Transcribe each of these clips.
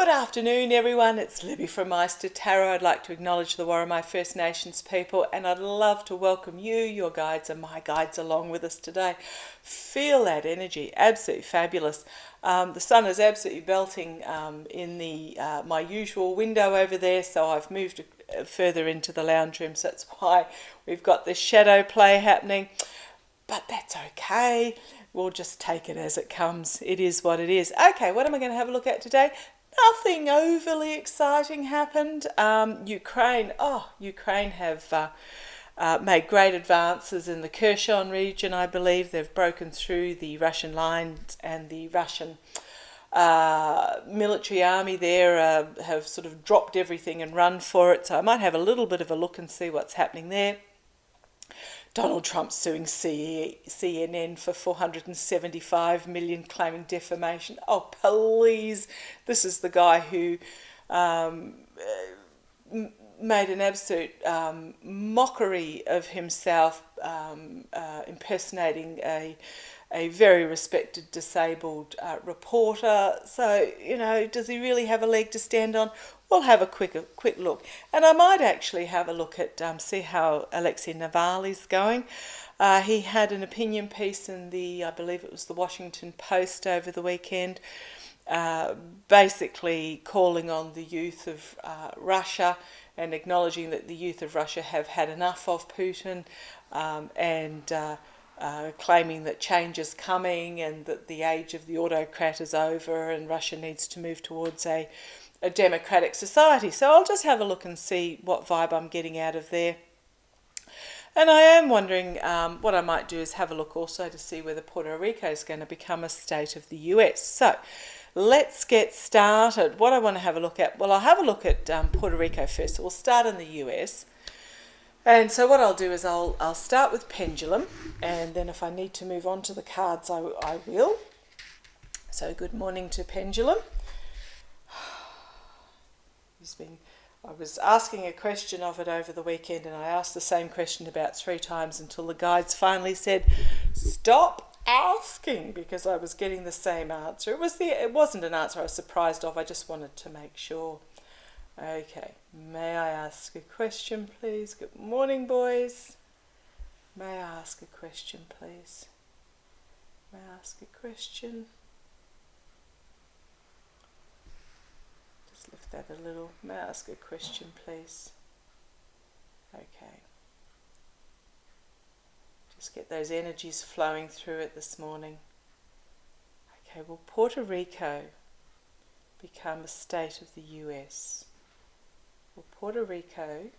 Good afternoon, everyone. It's Libby from Meister Tarot. I'd like to acknowledge the Worimi First Nations people, and I'd love to welcome you, your guides, and my guides along with us today. Feel that energy, absolutely fabulous. The sun is absolutely belting in the my usual window over there, so I've moved further into the lounge room, so that's why we've got this shadow play happening. But that's okay. We'll just take it as it comes. It is what it is. Okay, what am I going to have a look at today? Nothing overly exciting happened. Ukraine have made great advances in the Kherson region, I believe. They've broken through the Russian lines, and the Russian military army there have sort of dropped everything and run for it. So I might have a little bit of a look and see what's happening there. Donald Trump suing CNN for $475 million, claiming defamation. Oh, please. This is the guy who made an absolute mockery of himself, impersonating a very respected disabled reporter. So, does he really have a leg to stand on? We'll have a quick look. And I might actually have a look at, see how Alexei Navalny's going. He had an opinion piece in I believe it was the Washington Post over the weekend, basically calling on the youth of Russia and acknowledging that the youth of Russia have had enough of Putin, and claiming that change is coming and that the age of the autocrat is over and Russia needs to move towards a democratic society. So I'll just have a look and see what vibe I'm getting out of there. And I am wondering, what I might do is have a look also to see whether Puerto Rico is going to become a state of the US. So let's get started. What I want to have a look at, well, I'll have a look at Puerto Rico first. So we'll start in the US. And so what I'll do is I'll start with pendulum, and then if I need to move on to the cards, I will. So good morning to pendulum. I was asking a question of it over the weekend, and I asked the same question about 3 times until the guides finally said, stop asking, because I was getting the same answer. It wasn't an answer I was surprised of. I just wanted to make sure. Okay, may I ask a question, please? Good morning, boys. May I ask a question, please? May I ask a question? Just lift that a little. May I ask a question, please? Okay. Just get those energies flowing through it this morning. Okay, will Puerto Rico become a state of the US? Will Puerto Rico?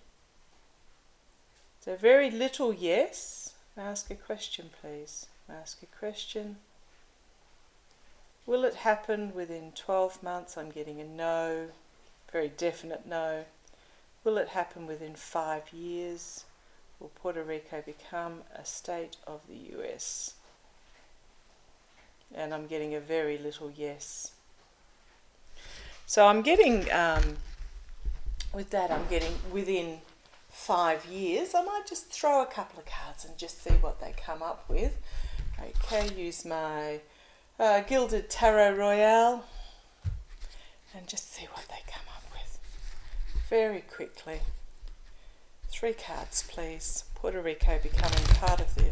So very little yes. May I ask a question, please? May I ask a question? Will it happen within 12 months? I'm getting a no, very definite no. Will it happen within 5 years? Will Puerto Rico become a state of the US? And I'm getting a very little yes. So I'm getting, with that, I'm getting within 5 years. I might just throw a couple of cards and just see what they come up with. Okay, use my Gilded Tarot Royale and just see what they come up with very quickly. 3 cards, please. Puerto Rico becoming part of the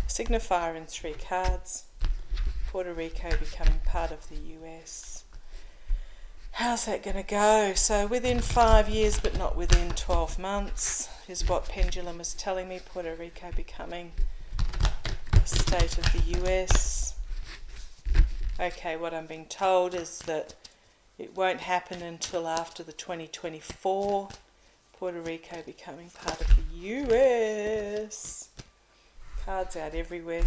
signifier in 3 cards. Puerto Rico becoming part of the US. How's that going to go? So within 5 years, but not within 12 months, is what pendulum is telling me. Puerto Rico becoming a state of the US. Okay, what I'm being told is that it won't happen until after the 2024. Puerto Rico becoming part of the US. Cards out everywhere.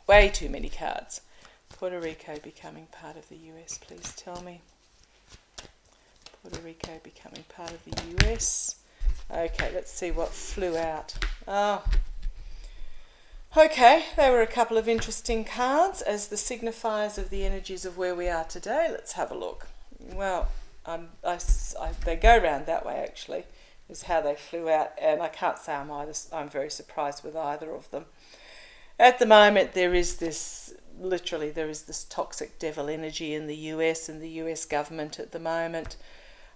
Way too many cards. Puerto Rico becoming part of the US, please tell me. Puerto Rico becoming part of the US. Okay, let's see what flew out. Oh. Okay, they were a couple of interesting cards as the signifiers of the energies of where we are today. Let's have a look. Well, they go around that way actually, is how they flew out, and I can't say I'm very surprised with either of them. At the moment, there is this literally there is this toxic devil energy in the US and the US government at the moment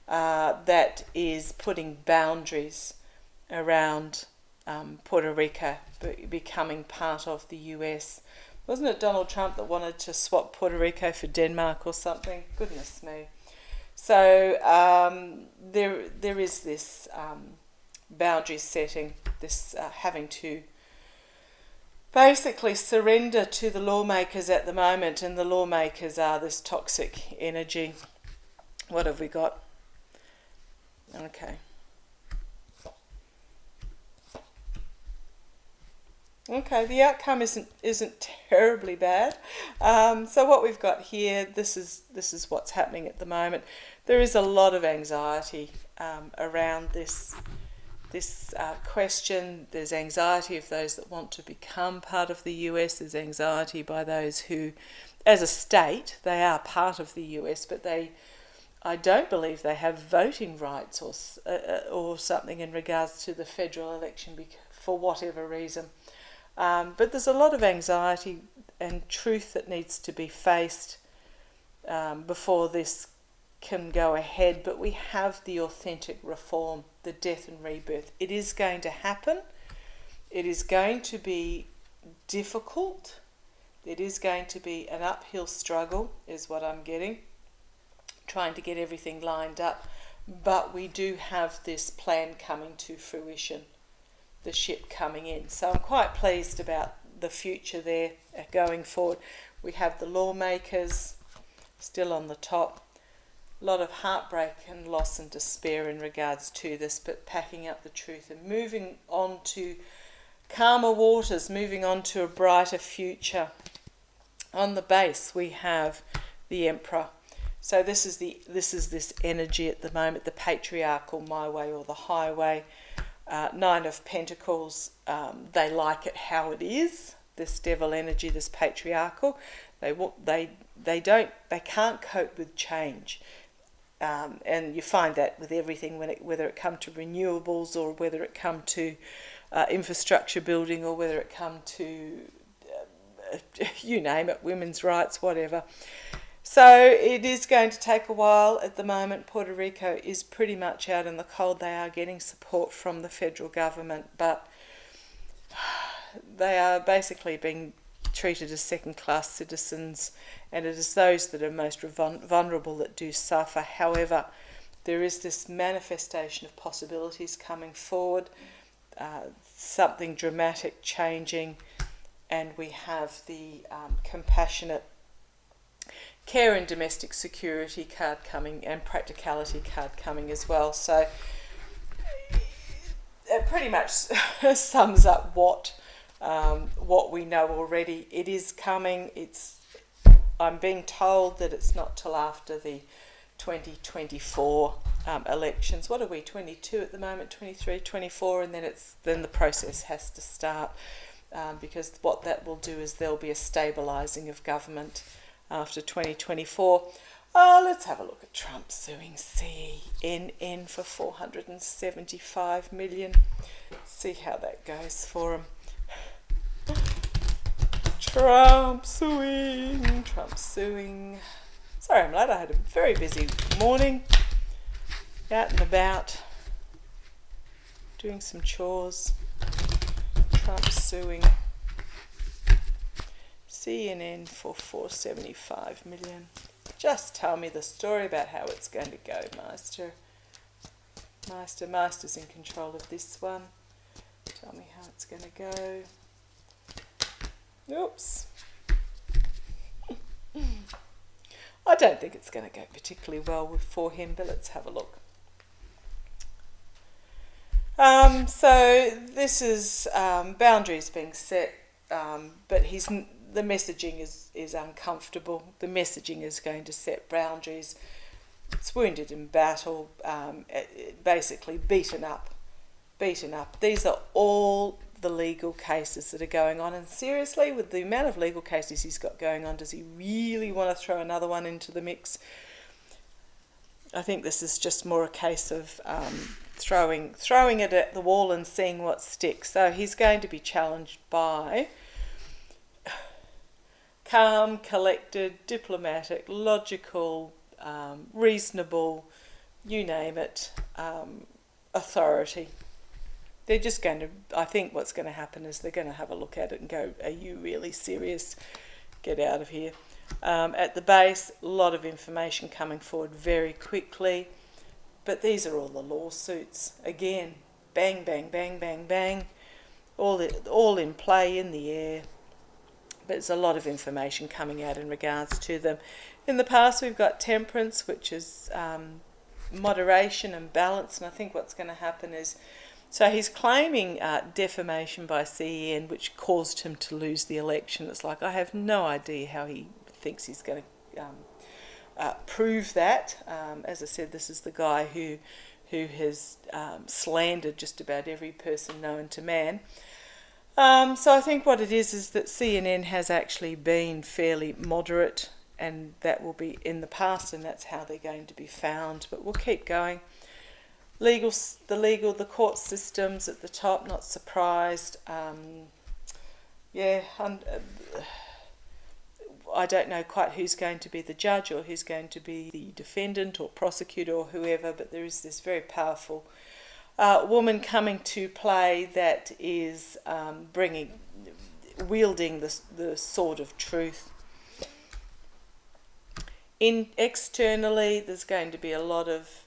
that is putting boundaries around Puerto Rico becoming part of the US. Wasn't it Donald Trump that wanted to swap Puerto Rico for Denmark or something? Goodness me. So there is this boundary setting, this having to basically surrender to the lawmakers at the moment, and the lawmakers are this toxic energy. What have we got? Okay, the outcome isn't terribly bad. So what we've got here, this is what's happening at the moment. There is a lot of anxiety around this question. There's anxiety of those that want to become part of the US. There's anxiety by those who, as a state, they are part of the US, but I don't believe they have voting rights or something in regards to the federal election for whatever reason. But there's a lot of anxiety and truth that needs to be faced before this can go ahead. But we have the authentic reform, the death and rebirth. It is going to happen. It is going to be difficult. It is going to be an uphill struggle, is what I'm getting, trying to get everything lined up. But we do have this plan coming to fruition, the ship coming in. So I'm quite pleased about the future there going forward. We have the lawmakers still on the top. A lot of heartbreak and loss and despair in regards to this, but packing up the truth and moving on to calmer waters, moving on to a brighter future. On the base we have the Emperor. So this is this energy at the moment, the patriarchal my way or the highway. Nine of Pentacles, they like it how it is, this devil energy, this patriarchal. They can't cope with change. And you find that with everything, whether it come to renewables or whether it come to infrastructure building or whether it come to, you name it, women's rights, whatever. So it is going to take a while. At the moment, Puerto Rico is pretty much out in the cold. They are getting support from the federal government, but they are basically being treated as second-class citizens, and it is those that are most vulnerable that do suffer. However, there is this manifestation of possibilities coming forward, something dramatic changing, and we have the compassionate care and domestic security card coming, and practicality card coming as well. So it pretty much sums up what we know already. It is coming. I'm being told that it's not till after the 2024 elections. What are we, 22 at the moment, 23, 24, and then the process has to start, because what that will do is there'll be a stabilising of government after 2024. Let's have a look at Trump suing CNN for $475 million. See how that goes for him. Trump suing. Sorry I'm late, I had a very busy morning, out and about, doing some chores. Trump suing CNN for $475 million. Just tell me the story about how it's going to go, Master. Master's in control of this one. Tell me how it's going to go. Oops. I don't think it's going to go particularly well for him, but let's have a look. So this is boundaries being set, but the messaging is uncomfortable. The messaging is going to set boundaries. It's wounded in battle, basically beaten up. These are all the legal cases that are going on, and seriously, with the amount of legal cases he's got going on, does he really want to throw another one into the mix? I think this is just more a case of throwing it at the wall and seeing what sticks. So he's going to be challenged by calm, collected, diplomatic, logical, reasonable, you name it, authority. They're just going to, I think what's going to happen is they're going to have a look at it and go, are you really serious? Get out of here. At the base, a lot of information coming forward very quickly. But these are all the lawsuits. Again, bang, bang, bang, bang, bang. All in play, in the air. But there's a lot of information coming out in regards to them. In the past, we've got temperance, which is moderation and balance. And I think what's going to happen is, so he's claiming defamation by CEN, which caused him to lose the election. It's like, I have no idea how he thinks he's going to prove that. As I said, this is the guy who has slandered just about every person known to man. So I think what it is that CNN has actually been fairly moderate, and that will be in the past, and that's how they're going to be found. But we'll keep going. The court systems at the top, not surprised. I don't know quite who's going to be the judge or who's going to be the defendant or prosecutor or whoever, but there is this very powerful woman coming to play that is wielding the sword of truth. Externally, there's going to be a lot of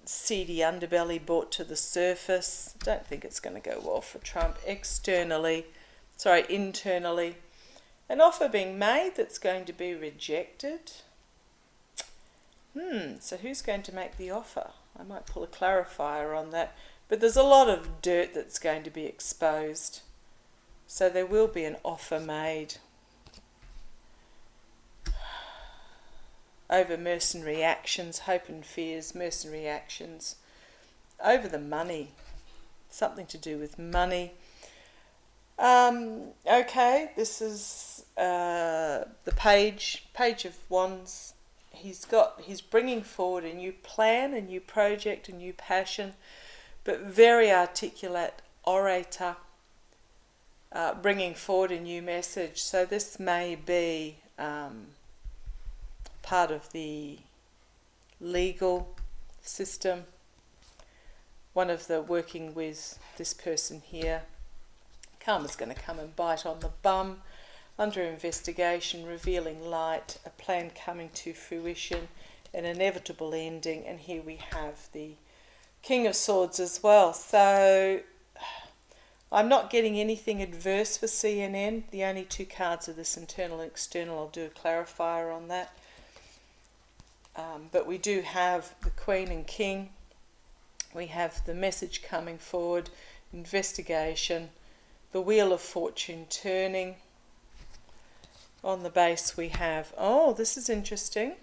seedy underbelly brought to the surface. Don't think it's going to go well for Trump. Internally, an offer being made that's going to be rejected. So who's going to make the offer? I might pull a clarifier on that. But there's a lot of dirt that's going to be exposed. So there will be an offer made. Over mercenary actions, hope and fears, mercenary actions. Over the money. Something to do with money. Okay, this is the page of wands. He's bringing forward a new plan, a new project, a new passion, but very articulate orator, bringing forward a new message. So this may be part of the legal system. One of the working with this person here. Karma's going to come and bite on the bum. Under investigation, revealing light, a plan coming to fruition, an inevitable ending, and here we have the King of Swords as well. So I'm not getting anything adverse for CNN. The only two cards are this internal and external. I'll do a clarifier on that. But we do have the Queen and King. We have the message coming forward, investigation, the Wheel of Fortune turning. On the base we have, this is interesting,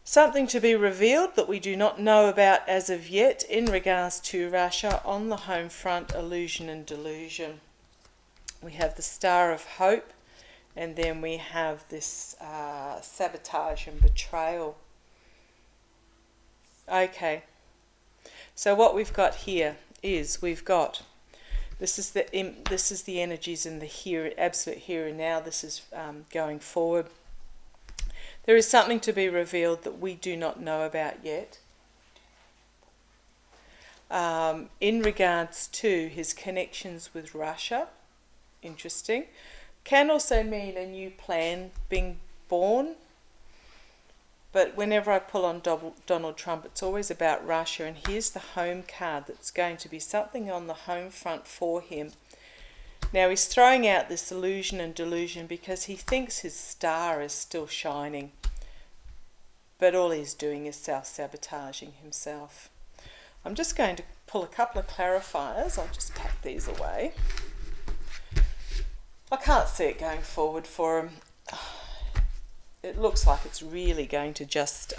something to be revealed that we do not know about as of yet in regards to Russia. On the home front, illusion and delusion. We have the Star of Hope, and then we have this sabotage and betrayal. Okay, so what we've got here is this is the energies in the here, absolute here and now. This is going forward. There is something to be revealed that we do not know about yet. In regards to his connections with Russia, interesting. Can also mean a new plan being born. But whenever I pull on Donald Trump, it's always about Russia. And here's the home card that's going to be something on the home front for him. Now he's throwing out this illusion and delusion because he thinks his star is still shining. But all he's doing is self-sabotaging himself. I'm just going to pull a couple of clarifiers. I'll just pack these away. I can't see it going forward for him. It looks like it's really going to just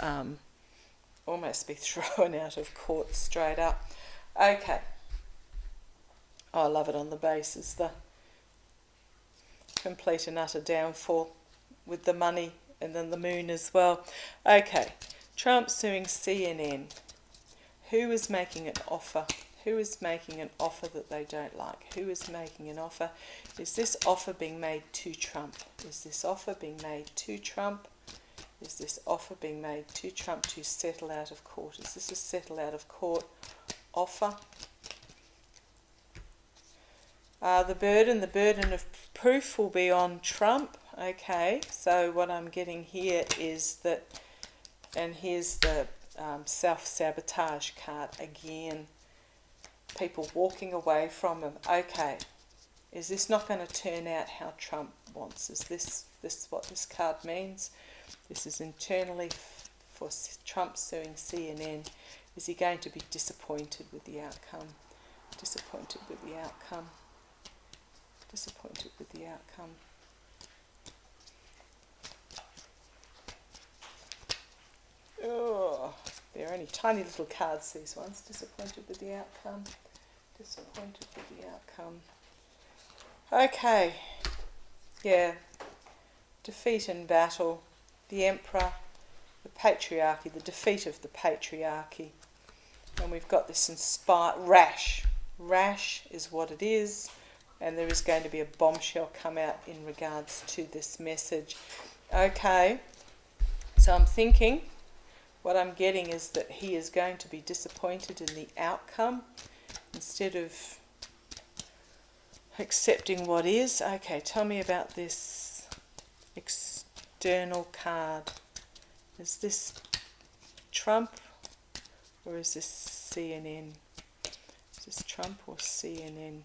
almost be thrown out of court straight up. Okay. I love it on the base is the complete and utter downfall with the money and then the moon as well. Okay. Trump suing CNN. Who is making an offer? Who is making an offer that they don't like? Who is making an offer? Is this offer being made to Trump? Is this offer being made to Trump? Is this offer being made to Trump to settle out of court? Is this a settle out of court offer? The burden of proof will be on Trump. Okay, so what I'm getting here is that, and here's the self-sabotage card again. People walking away from him. Okay, is this not going to turn out how Trump wants? Is this what this card means? This is internally for Trump suing CNN. Is he going to be disappointed with the outcome? Disappointed with the outcome. Disappointed with the outcome. Oh, they're only tiny little cards, these ones. Disappointed with the outcome. Disappointed with the outcome. Okay. Yeah. Defeat in battle. The Emperor. The Patriarchy. The defeat of the Patriarchy. And we've got this rash. Rash is what it is. And there is going to be a bombshell come out in regards to this message. Okay. So I'm thinking, what I'm getting is that he is going to be disappointed in the outcome instead of accepting what is. Okay, tell me about this external card. Is this Trump or is this CNN? Is this Trump or CNN?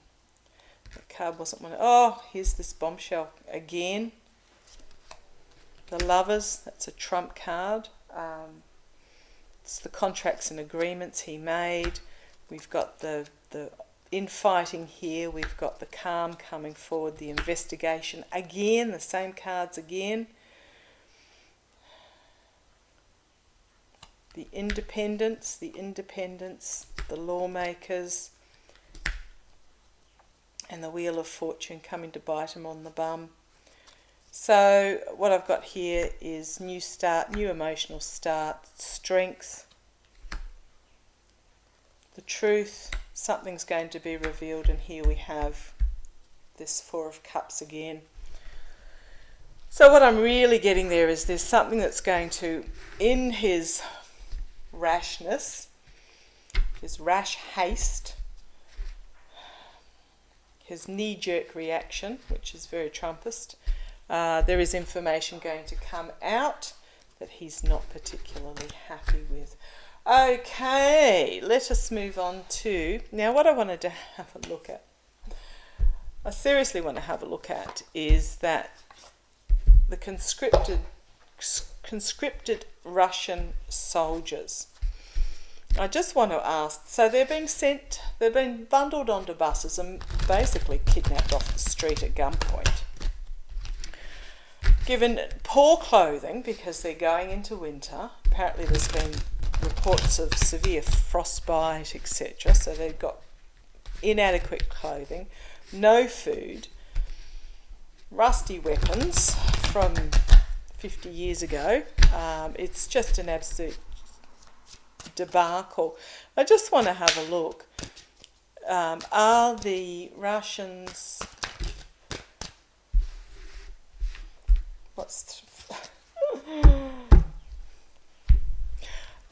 That card wasn't one. Oh, here's this bombshell again. The Lovers, that's a Trump card. It's the contracts and agreements he made. We've got the infighting here. We've got the calm coming forward, the investigation. Again, the same cards again. The independents, the lawmakers, and the Wheel of Fortune coming to bite him on the bum. So what I've got here is new start, new emotional start, strength, the truth, something's going to be revealed, and here we have this Four of Cups again. So what I'm really getting there is there's something that's going to, in his rashness, his rash haste, his knee-jerk reaction, which is very Trumpist, there is information going to come out that he's not particularly happy with. Okay, let us move on to... Now, what I wanted to have a look at, I seriously want to have a look at, is that the conscripted Russian soldiers. I just want to ask, so they're being bundled onto buses and basically kidnapped off the street at gunpoint. Given poor clothing because they're going into winter. Apparently there's been reports of severe frostbite, etc. So they've got inadequate clothing, no food, rusty weapons from 50 years ago. It's just an absolute debacle. I just want to have a look. Are the Russians...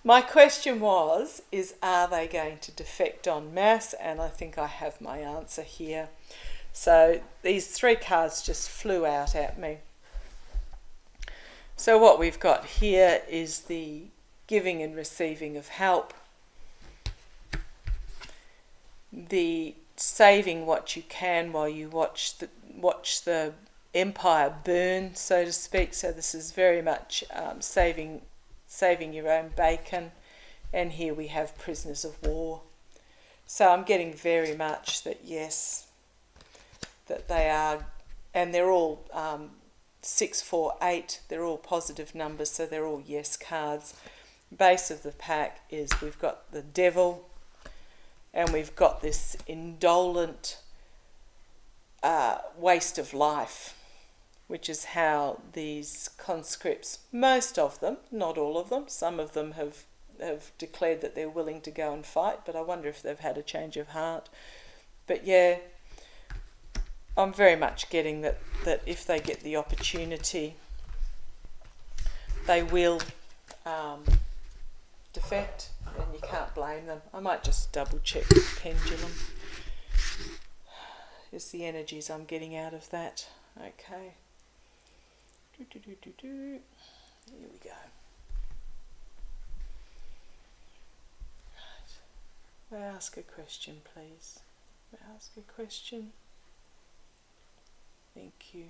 My question was, are they going to defect en masse? And I think I have my answer here. So these three cards just flew out at me. So what we've got here is the giving and receiving of help, the saving what you can while you watch the empire burn, so to speak. So this is very much saving your own bacon. And here we have prisoners of war. So I'm getting very much that yes, that they are, and they're all 6, 4, 8. They're all positive numbers, so they're all yes cards. Base of the pack is we've got the Devil, and we've got this indolent waste of life, which is how these conscripts, most of them, not all of them, some of them have have declared that they're willing to go and fight, but I wonder if they've had a change of heart. But yeah, I'm very much getting that if they get the opportunity, they will defect, and you can't blame them. I might just double check the pendulum. Is the energies I'm getting out of that. Okay. Here we go. Right. May I ask a question, please? May I ask a question? Thank you.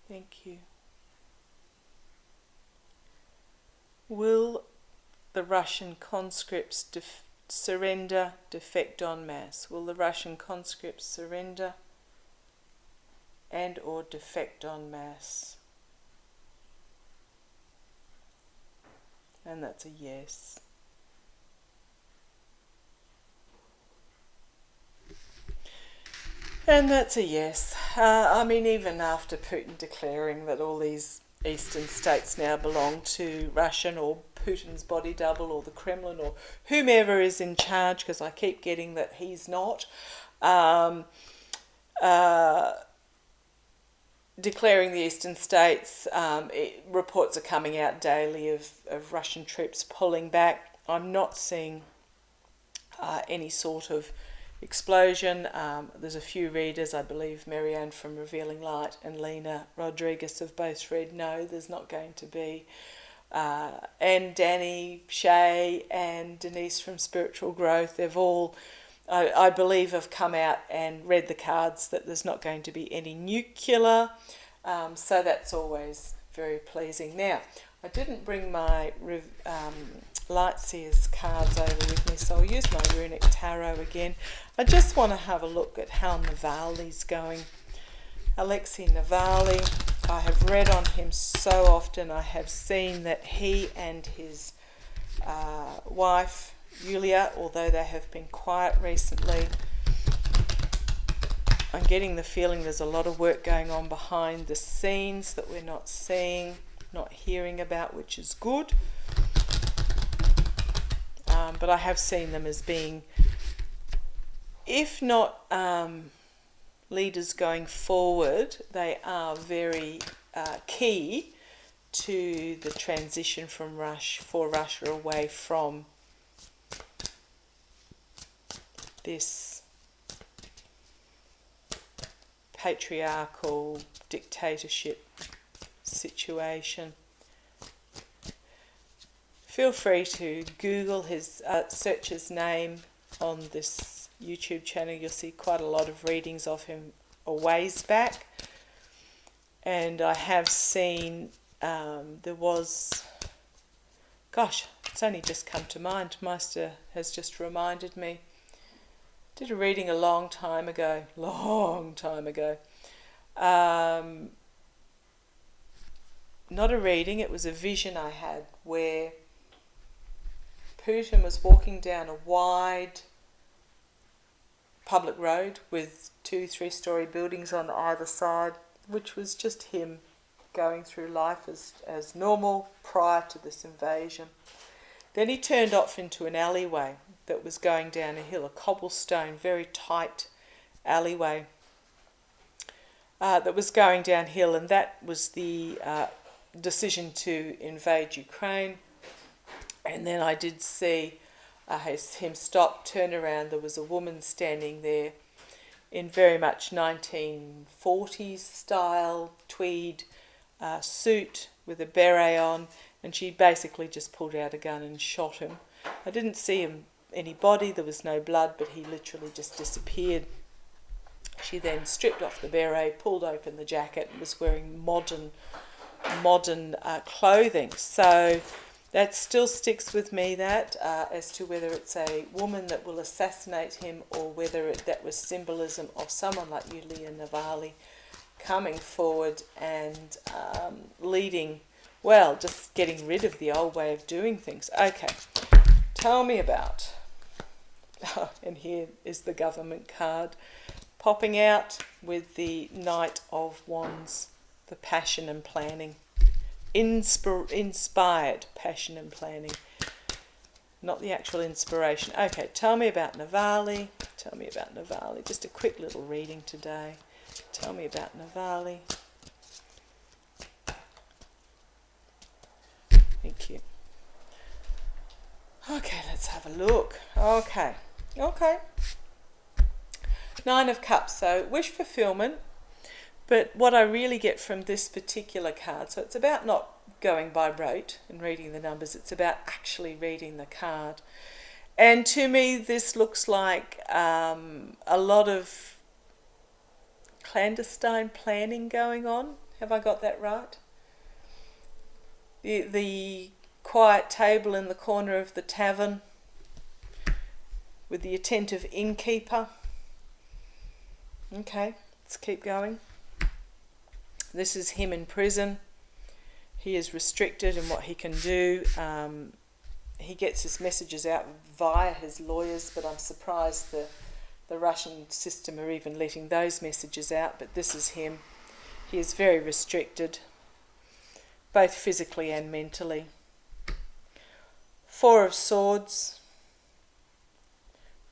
Thank you. Will the Russian conscripts surrender, defect en masse? Will the Russian conscripts surrender and or defect en masse? And that's a yes. And that's a yes. I mean, even after Putin declaring that all these eastern states now belong to Russian or Putin's body double or the Kremlin or whomever is in charge, because I keep getting that he's not, declaring the eastern states, reports are coming out daily of Russian troops pulling back. I'm not seeing any sort of explosion. There's a few readers, I believe Marianne from Revealing Light and Lena Rodriguez have both read no, there's not going to be. And Danny, Shay and Denise from Spiritual Growth, they've all, I believe, have come out and read the cards that there's not going to be any nuclear. So that's always very pleasing. Now, I didn't bring my Lightseers cards over with me, so I'll use my Runic Tarot again. I just want to have a look at how Navalny's going. Alexei Navalny, I have read on him so often. I have seen that he and his wife, Yulia, although they have been quiet recently, I'm getting the feeling there's a lot of work going on behind the scenes that we're not seeing, not hearing about, which is good. But I have seen them as being, if not leaders going forward, they are very key to the transition from Russia away from this patriarchal dictatorship situation. Feel free to Google his, search his name on this YouTube channel. You'll see quite a lot of readings of him a ways back. And I have seen, there was, gosh, it's only just come to mind. Meister has just reminded me. Did a reading a long time ago. Not a reading, it was a vision I had where Putin was walking down a wide public road with 2-3-story buildings on either side, which was just him going through life as normal prior to this invasion. Then he turned off into an alleyway that was going down a hill, a cobblestone, very tight alleyway that was going downhill, and that was the decision to invade Ukraine. And then I did see him stop, turn around. There was a woman standing there in very much 1940s style tweed suit with a beret on, and she basically just pulled out a gun and shot him. I didn't see him any body, there was no blood, but he literally just disappeared. She then stripped off the beret, pulled open the jacket, and was wearing modern clothing. So that still sticks with me, that as to whether it's a woman that will assassinate him or whether that was symbolism of someone like Yulia Navalny coming forward and leading, well, just getting rid of the old way of doing things. Okay, tell me about, and here is the government card popping out with the Knight of Wands, the passion and planning. inspired passion and planning, not the actual inspiration. Okay, tell me about Navalny. Tell me about Navalny. Just a quick little reading today. Tell me about Navalny. Thank you. Okay, let's have a look. Okay. Nine of Cups. So wish fulfillment. But what I really get from this particular card, so it's about not going by rote and reading the numbers, it's about actually reading the card. And to me, this looks like a lot of clandestine planning going on. Have I got that right? The quiet table in the corner of the tavern with the attentive innkeeper. Okay, let's keep going. This is him in prison. He is restricted in what he can do. He gets his messages out via his lawyers, but I'm surprised the Russian system are even letting those messages out. But this is him. He is very restricted, both physically and mentally. Four of Swords.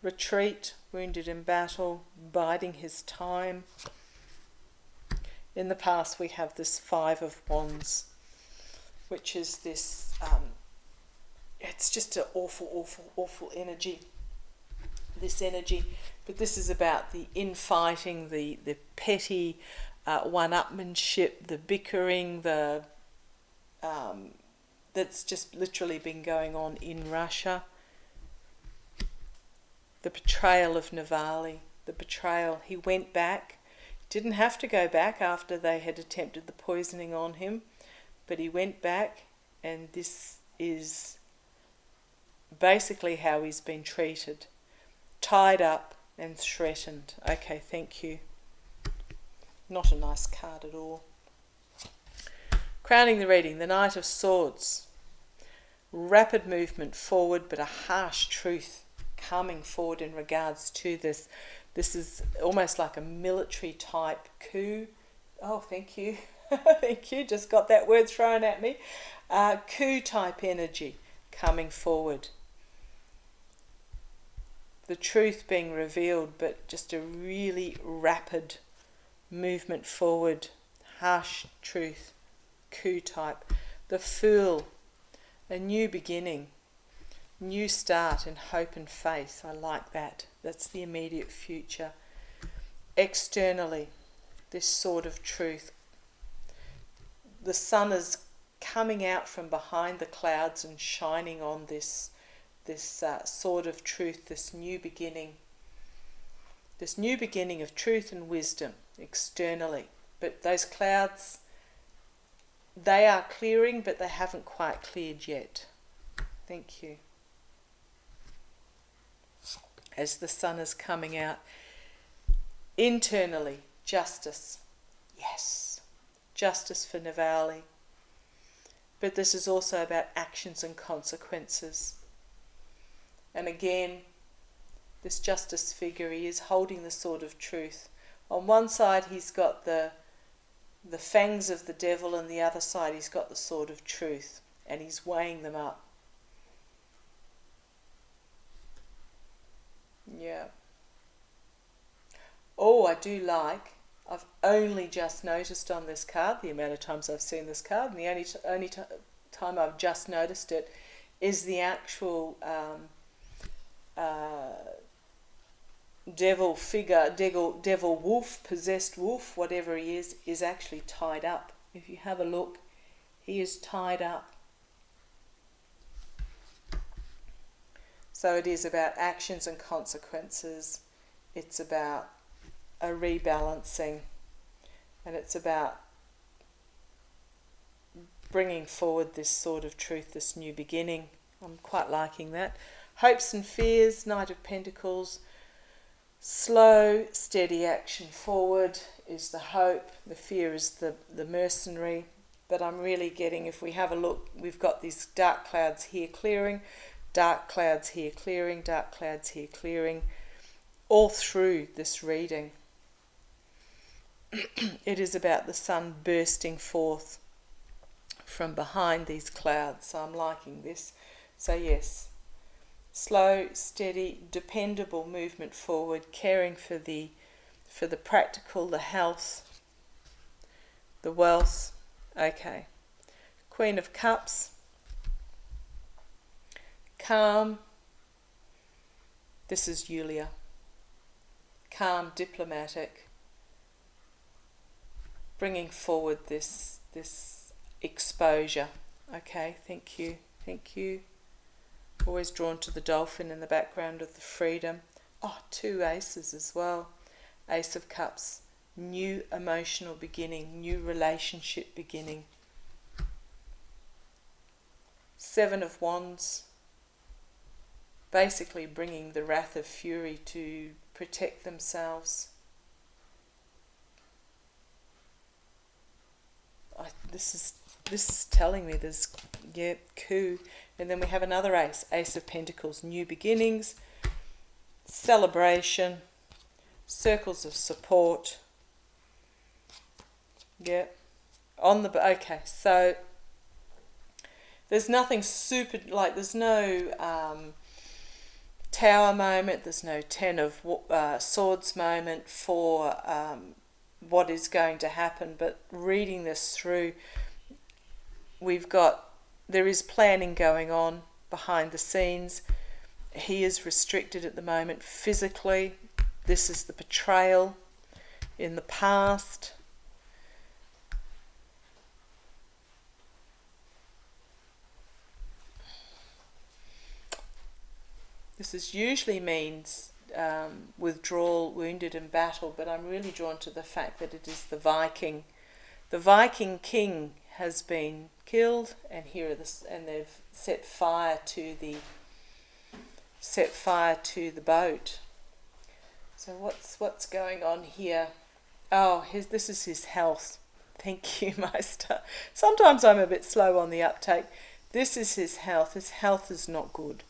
Retreat, wounded in battle, biding his time. In the past we have this Five of Wands, which is this, it's just an awful energy, this energy. But this is about the infighting, the petty one-upmanship, the bickering, that's just literally been going on in Russia. The betrayal of Navalny, the betrayal. He went back, didn't have to go back after they had attempted the poisoning on him, but he went back, and this is basically how he's been treated. Tied up and threatened. Okay, thank you. Not a nice card at all. Crowning the reading, the Knight of Swords. Rapid movement forward, but a harsh truth coming forward in regards to this. This is almost like a military type coup. Oh, thank you. Thank you. Just got that word thrown at me. Coup type energy coming forward. The truth being revealed, but just a really rapid movement forward. Harsh truth. Coup type. The Fool. A new beginning. New start in hope and faith. I like that. That's the immediate future. Externally, this sword of truth. The sun is coming out from behind the clouds and shining on this sword of truth, this new beginning. This new beginning of truth and wisdom externally. But those clouds, they are clearing, but they haven't quite cleared yet. Thank you. As the sun is coming out. Internally, justice. Yes, justice for Navalny. But this is also about actions and consequences. And again, this justice figure, he is holding the sword of truth. On one side he's got the fangs of the devil, and the other side he's got the sword of truth, and he's weighing them up. Yeah. Oh, I do like, I've only just noticed on this card, the amount of times I've seen this card, and the only time I've just noticed it is the actual devil figure, devil wolf, possessed wolf, whatever he is actually tied up. If you have a look, he is tied up. So it is about actions and consequences. It's about a rebalancing, and it's about bringing forward this sword of truth, this new beginning. I'm quite liking that. Hopes and fears, Knight of Pentacles. Slow, steady action forward is the hope. The fear is the mercenary. But I'm really getting, if we have a look, we've got these dark clouds here clearing, dark clouds here clearing, dark clouds here clearing, all through this reading. It is about the sun bursting forth from behind these clouds. So I'm liking this. So yes, slow, steady, dependable movement forward, caring for the practical, the health, the wealth. Okay. Queen of Cups. Calm. This is Yulia. Calm, diplomatic. Bringing forward this exposure. Okay, thank you. Thank you. Always drawn to the dolphin in the background of the freedom. Oh, 2 aces as well. Ace of Cups. New emotional beginning, new relationship beginning. 7 of Wands. Basically bringing the wrath of fury to protect themselves. This is telling me there's, coup. And then we have another ace, Ace of Pentacles, new beginnings, celebration, circles of support. Yeah. Okay, so there's nothing super, like there's no Tower moment, there's no 10 of Swords moment for what is going to happen, but reading this through, there is planning going on behind the scenes. He is restricted at the moment physically. This is the betrayal in the past. This usually means withdrawal, wounded in battle, but I'm really drawn to the fact that it is the Viking. The Viking king has been killed, and they've set fire to the boat. So what's going on here? Oh, this is his health. Thank you, Meister. Sometimes I'm a bit slow on the uptake. This is his health. His health is not good.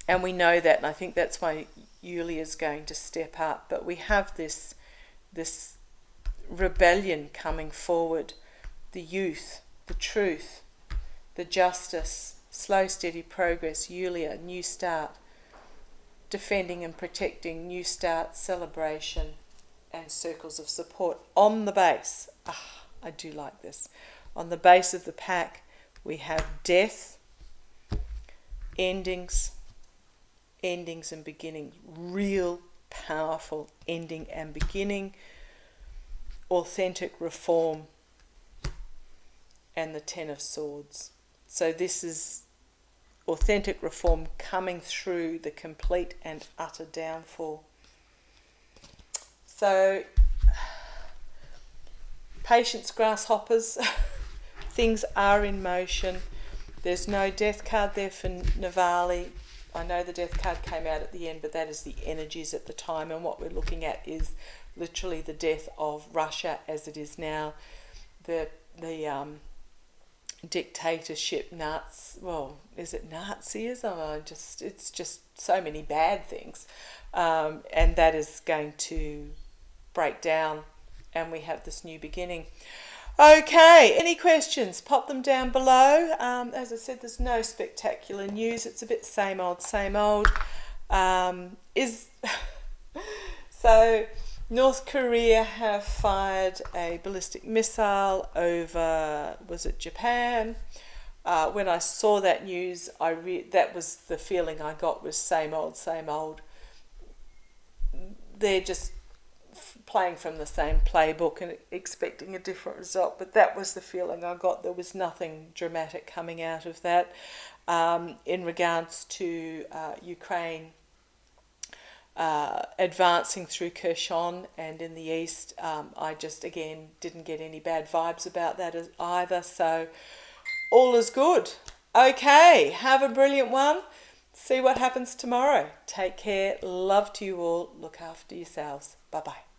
And we know that, and I think that's why Yulia is going to step up. But we have this rebellion coming forward, the youth, the truth, the justice, slow, steady progress, Yulia, new start, defending and protecting, new start, celebration, and circles of support on the base. I do like this. On the base of the pack, we have death, endings and beginning, real powerful ending and beginning, authentic reform, and the 10 of Swords. So this is authentic reform coming through the complete and utter downfall. So patience, grasshoppers. Things are in motion. There's no death card there for Navalny. I know the death card came out at the end, but that is the energies at the time, and what we're looking at is literally the death of Russia as it is now. The dictatorship, is it Nazism? It's just so many bad things, and that is going to break down, and we have this new beginning. Okay, any questions? Pop them down below. As I said, there's no spectacular news. It's a bit same old, same old. So North Korea have fired a ballistic missile over, was it Japan? When I saw that news, that was the feeling I got, was same old, same old. They're just playing from the same playbook and expecting a different result, but that was the feeling I got. There was nothing dramatic coming out of that. In regards to Ukraine advancing through Kherson and in the east, I just again didn't get any bad vibes about that either, so all is good. Okay, have a brilliant one. See what happens tomorrow. Take care. Love to you all. Look after yourselves. Bye bye.